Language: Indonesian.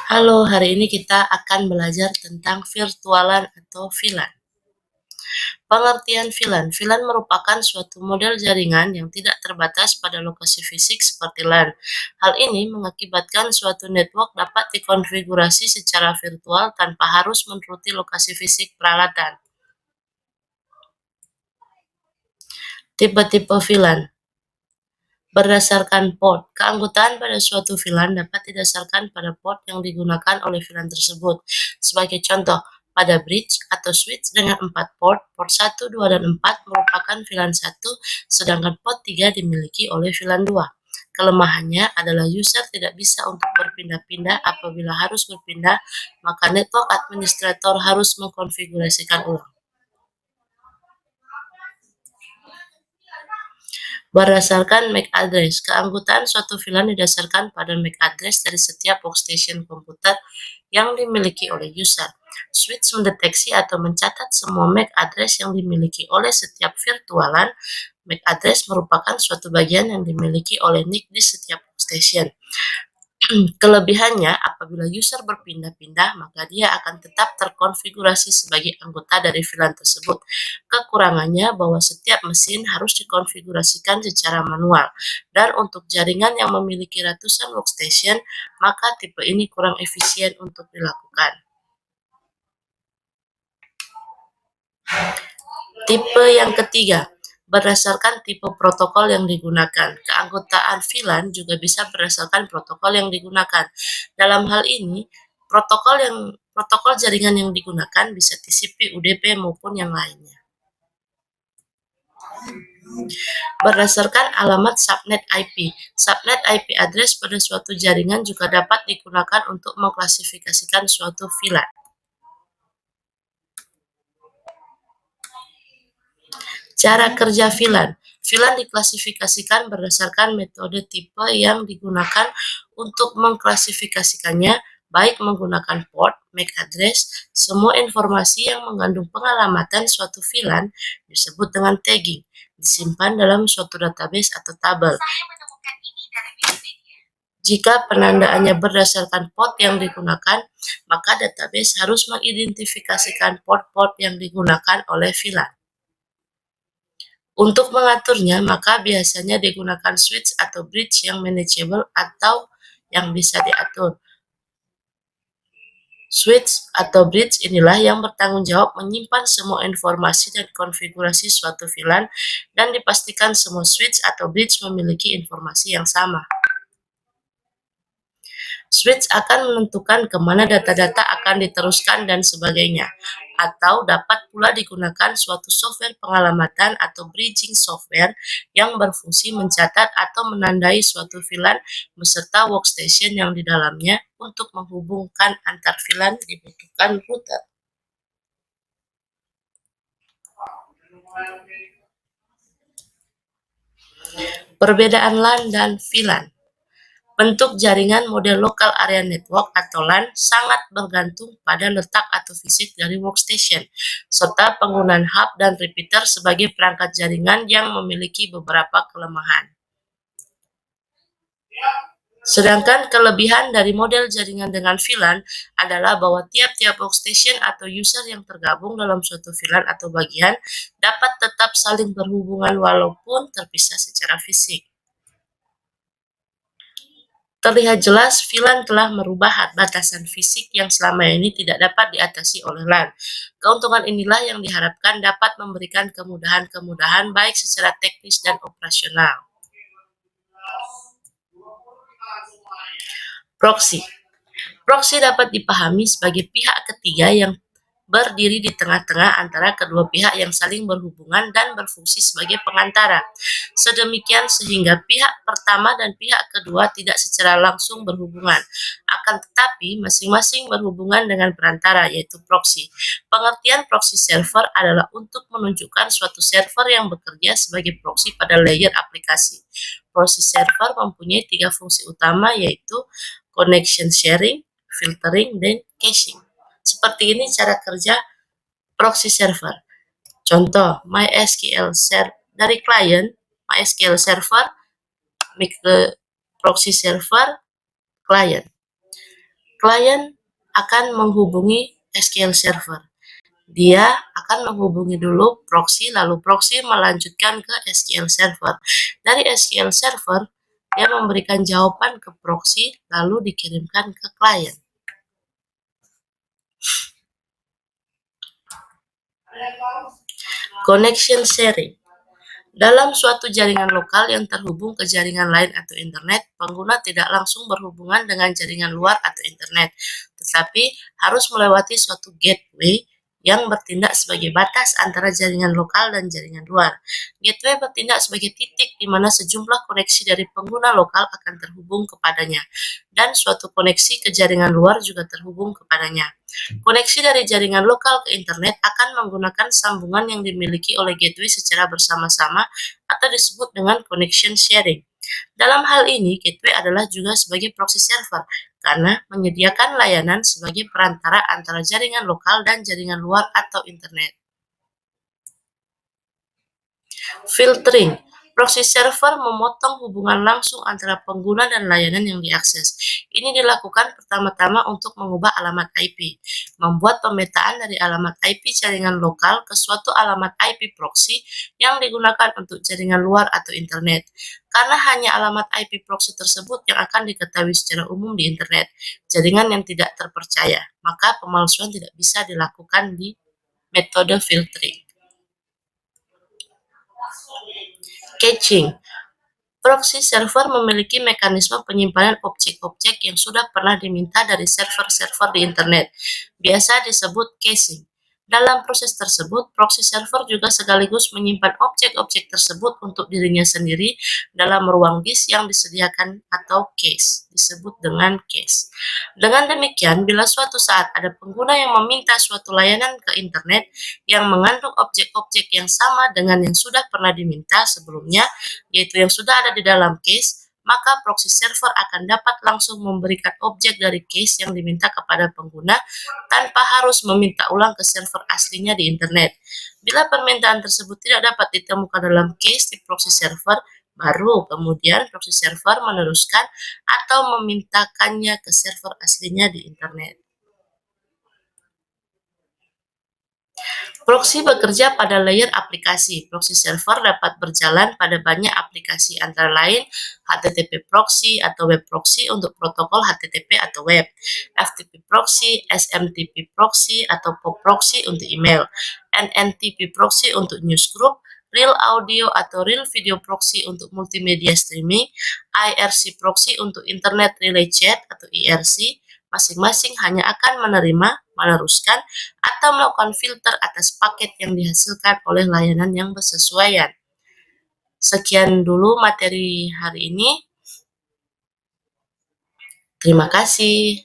Halo, hari ini kita akan belajar tentang virtualan atau VLAN. Pengertian VLAN. VLAN merupakan suatu model jaringan yang tidak terbatas pada lokasi fisik seperti LAN. Hal ini mengakibatkan suatu network dapat dikonfigurasi secara virtual tanpa harus menuruti lokasi fisik peralatan. Tipe-tipe VLAN. Berdasarkan port, keanggotaan pada suatu VLAN dapat didasarkan pada port yang digunakan oleh VLAN tersebut. Sebagai contoh, pada bridge atau switch dengan 4 port, port 1, 2, dan 4 merupakan VLAN 1, sedangkan port 3 dimiliki oleh VLAN 2. Kelemahannya adalah user tidak bisa untuk berpindah-pindah. Apabila harus berpindah, maka network administrator harus mengkonfigurasikan ulang. Berdasarkan MAC address, keanggotaan suatu VLAN didasarkan pada MAC address dari setiap workstation komputer yang dimiliki oleh user. Switch mendeteksi atau mencatat semua MAC address yang dimiliki oleh setiap virtualan. MAC address merupakan suatu bagian yang dimiliki oleh NIC di setiap workstation. Kelebihannya, apabila user berpindah-pindah, maka dia akan tetap terkonfigurasi sebagai anggota dari VLAN tersebut. Kekurangannya bahwa setiap mesin harus dikonfigurasikan secara manual, dan untuk jaringan yang memiliki ratusan workstation, maka tipe ini kurang efisien untuk dilakukan. Tipe yang ketiga, berdasarkan tipe protokol yang digunakan. Keanggotaan VLAN juga bisa berdasarkan protokol yang digunakan. Dalam hal ini, protokol jaringan yang digunakan bisa TCP, UDP, maupun yang lainnya. Berdasarkan alamat subnet IP. Subnet IP address pada suatu jaringan juga dapat digunakan untuk mengklasifikasikan suatu VLAN. Cara kerja VLAN. VLAN diklasifikasikan berdasarkan metode tipe yang digunakan untuk mengklasifikasikannya, baik menggunakan port, MAC address. Semua informasi yang mengandung pengalamatan suatu VLAN disebut dengan tagging, disimpan dalam suatu database atau tabel. Jika penandaannya berdasarkan port yang digunakan, maka database harus mengidentifikasikan port-port yang digunakan oleh VLAN. Untuk mengaturnya, maka biasanya digunakan switch atau bridge yang manageable atau yang bisa diatur. Switch atau bridge inilah yang bertanggung jawab menyimpan semua informasi dan konfigurasi suatu VLAN, dan dipastikan semua switch atau bridge memiliki informasi yang sama. Switch akan menentukan kemana data-data akan diteruskan dan sebagainya, atau dapat pula digunakan suatu software pengalamatan atau bridging software yang berfungsi mencatat atau menandai suatu VLAN beserta workstation yang di dalamnya. Untuk menghubungkan antar VLAN dibutuhkan router. Perbedaan LAN dan VLAN. Bentuk jaringan model Local Area Network atau LAN sangat bergantung pada letak atau fisik dari workstation, serta penggunaan hub dan repeater sebagai perangkat jaringan yang memiliki beberapa kelemahan. Sedangkan kelebihan dari model jaringan dengan VLAN adalah bahwa tiap-tiap workstation atau user yang tergabung dalam suatu VLAN atau bagian dapat tetap saling berhubungan walaupun terpisah secara fisik. Terlihat jelas VLAN telah merubah batasan fisik yang selama ini tidak dapat diatasi oleh LAN. Keuntungan inilah yang diharapkan dapat memberikan kemudahan-kemudahan baik secara teknis dan operasional. Proxy. Proxy dapat dipahami sebagai pihak ketiga yang berdiri di tengah-tengah antara kedua pihak yang saling berhubungan dan berfungsi sebagai pengantara. Sedemikian sehingga pihak pertama dan pihak kedua tidak secara langsung berhubungan, akan tetapi masing-masing berhubungan dengan perantara, yaitu proxy. Pengertian proxy server adalah untuk menunjukkan suatu server yang bekerja sebagai proxy pada layer aplikasi. Proxy server mempunyai 3 fungsi utama, yaitu connection sharing, filtering, dan caching. Seperti ini cara kerja proxy server. Contoh, MySQL dari klien, MySQL server, proxy server, klien. Klien akan menghubungi SQL Server. Dia akan menghubungi dulu proxy, lalu proxy melanjutkan ke SQL Server. Dari SQL Server, dia memberikan jawaban ke proxy, lalu dikirimkan ke klien. Connection sharing. Dalam suatu jaringan lokal yang terhubung ke jaringan lain atau internet, pengguna tidak langsung berhubungan dengan jaringan luar atau internet, tetapi harus melewati suatu gateway yang bertindak sebagai batas antara jaringan lokal dan jaringan luar. Gateway bertindak sebagai titik di mana sejumlah koneksi dari pengguna lokal akan terhubung kepadanya, dan suatu koneksi ke jaringan luar juga terhubung kepadanya. Koneksi dari jaringan lokal ke internet akan menggunakan sambungan yang dimiliki oleh gateway secara bersama-sama atau disebut dengan connection sharing. Dalam hal ini, gateway adalah juga sebagai proxy server karena menyediakan layanan sebagai perantara antara jaringan lokal dan jaringan luar atau internet. Filtering. Proxy server memotong hubungan langsung antara pengguna dan layanan yang diakses. Ini dilakukan pertama-tama untuk mengubah alamat IP, membuat pemetaan dari alamat IP jaringan lokal ke suatu alamat IP proxy yang digunakan untuk jaringan luar atau internet. Karena hanya alamat IP proxy tersebut yang akan diketahui secara umum di internet, jaringan yang tidak terpercaya, maka pemalsuan tidak bisa dilakukan di metode filtering. Caching. Proxy server memiliki mekanisme penyimpanan objek-objek yang sudah pernah diminta dari server-server di internet, biasa disebut caching. Dalam proses tersebut, proxy server juga sekaligus menyimpan objek-objek tersebut untuk dirinya sendiri dalam ruang disk yang disediakan atau cache, disebut dengan cache. Dengan demikian, bila suatu saat ada pengguna yang meminta suatu layanan ke internet yang mengandung objek-objek yang sama dengan yang sudah pernah diminta sebelumnya, yaitu yang sudah ada di dalam cache, maka proxy server akan dapat langsung memberikan objek dari cache yang diminta kepada pengguna tanpa harus meminta ulang ke server aslinya di internet. Bila permintaan tersebut tidak dapat ditemukan dalam cache di proxy server, baru kemudian proxy server meneruskan atau memintakannya ke server aslinya di internet. Proxy bekerja pada layer aplikasi. Proxy server dapat berjalan pada banyak aplikasi, antara lain HTTP proxy atau web proxy untuk protokol HTTP atau web, FTP proxy, SMTP proxy atau POP proxy untuk email, NNTP proxy untuk newsgroup, Real Audio atau Real Video proxy untuk multimedia streaming, IRC proxy untuk Internet Relay Chat atau IRC. Masing-masing hanya akan menerima, meneruskan, atau melakukan filter atas paket yang dihasilkan oleh layanan yang bersesuaian. Sekian dulu materi hari ini. Terima kasih.